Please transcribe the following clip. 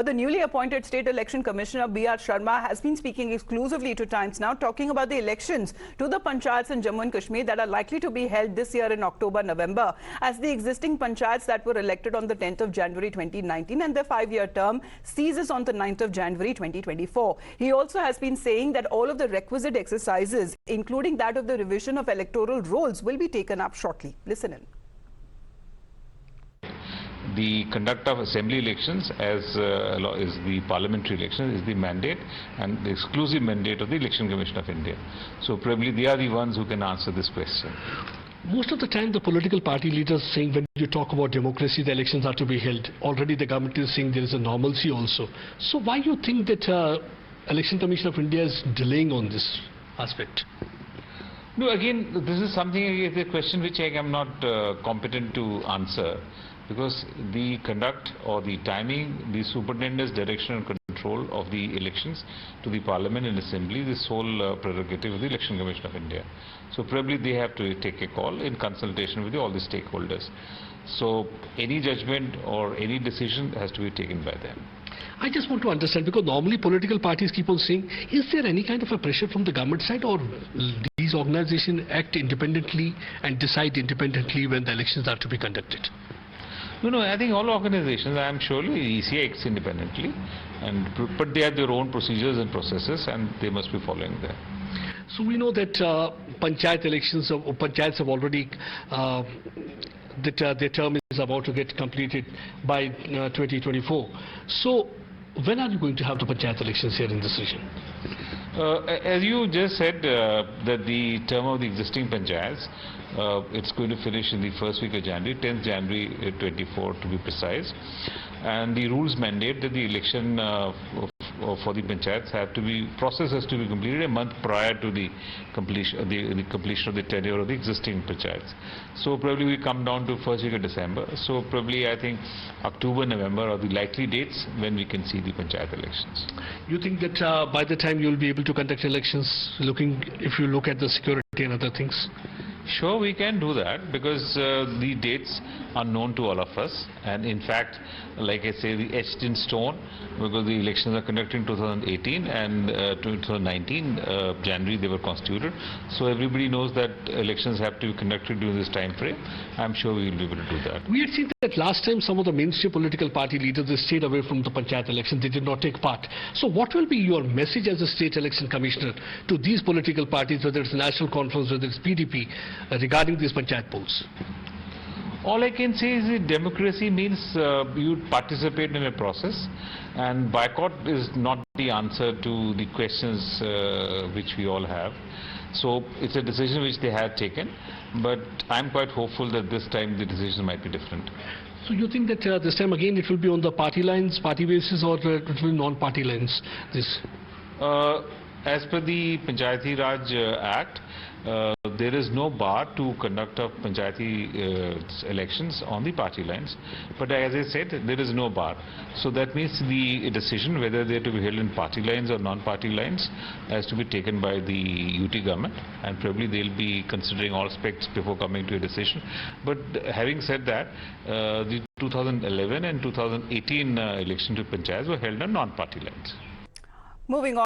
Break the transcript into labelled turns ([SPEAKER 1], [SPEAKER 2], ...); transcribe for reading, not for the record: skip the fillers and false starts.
[SPEAKER 1] The newly appointed State Election Commissioner B.R. Sharma has been speaking exclusively to Times Now, talking about the elections to the panchayats in Jammu and Kashmir that are likely to be held this year in October-November, as the existing panchayats that were elected on the 10th of January 2019 and their 5-year term ceases on the 9th of January 2024. He also has been saying that all of the requisite exercises, including that of the revision of electoral rolls, will be taken up shortly. Listen in.
[SPEAKER 2] The conduct of assembly elections as is the parliamentary elections is the mandate and the exclusive mandate of the Election Commission of India. So probably they are the ones who can answer this question.
[SPEAKER 3] Most of the time the political party leaders saying when you talk about democracy, the elections are to be held. Already the government is saying there is a normalcy also. So why you think that Election Commission of India is delaying on this aspect?
[SPEAKER 2] No, again, this is something, a question which I am not competent to answer, because the conduct or the timing, the superintendent's direction and control of the elections to the Parliament and Assembly, this whole prerogative of the Election Commission of India. So probably they have to take a call in consultation with all the stakeholders. So any judgment or any decision has to be taken by them.
[SPEAKER 3] I just want to understand, because normally political parties keep on saying, is there any kind of a pressure from the government side, or these organizations act independently and decide independently when the elections are to be conducted?
[SPEAKER 2] No, I think all organizations, I am sure ECI acts independently, but they have their own procedures and processes and they must be following them.
[SPEAKER 3] So we know that panchayat elections, panchayats have already, their term is about to get completed by 2024. So when are you going to have the panchayat elections here in this region?
[SPEAKER 2] As you just said, that the term of the existing panchayats, it's going to finish in the first week of January, 10th January 24 to be precise. And the rules mandate that the election for the panchayats process has to be completed a month prior to the completion of the tenure of the existing panchayats. So probably we come down to first week of December. So probably I think October, November are the likely dates when we can see the panchayat elections.
[SPEAKER 3] You think that by the time you will be able to conduct elections, if you look at the security and other things?
[SPEAKER 2] Sure, we can do that, because the dates are known to all of us, and in fact, like I say, the etched in stone, because the elections are conducted in 2018 and 2019 January they were constituted, so everybody knows that elections have to be conducted during this time frame. I'm sure we will be able to do that.
[SPEAKER 3] We had seen that last time some of the mainstream political party leaders, they stayed away from the panchayat election, they did not take part. So what will be your message as a state election commissioner to these political parties, whether it's National Conference, whether it's PDP, regarding these panchayat polls?
[SPEAKER 2] All I can say is that democracy means you participate in a process, and boycott is not the answer to the questions which we all have. So it's a decision which they have taken, but I'm quite hopeful that this time the decision might be different.
[SPEAKER 3] So you think that this time again it will be on the party lines, party basis, or it will be non-party lines?
[SPEAKER 2] As per the Panchayati Raj Act, there is no bar to conduct of Panchayati elections on the party lines. But as I said, there is no bar. So that means the decision whether they are to be held in party lines or non-party lines has to be taken by the UT government, and probably they will be considering all aspects before coming to a decision. But having said that, the 2011 and 2018 election to Panchayats were held on non-party lines.
[SPEAKER 1] Moving on.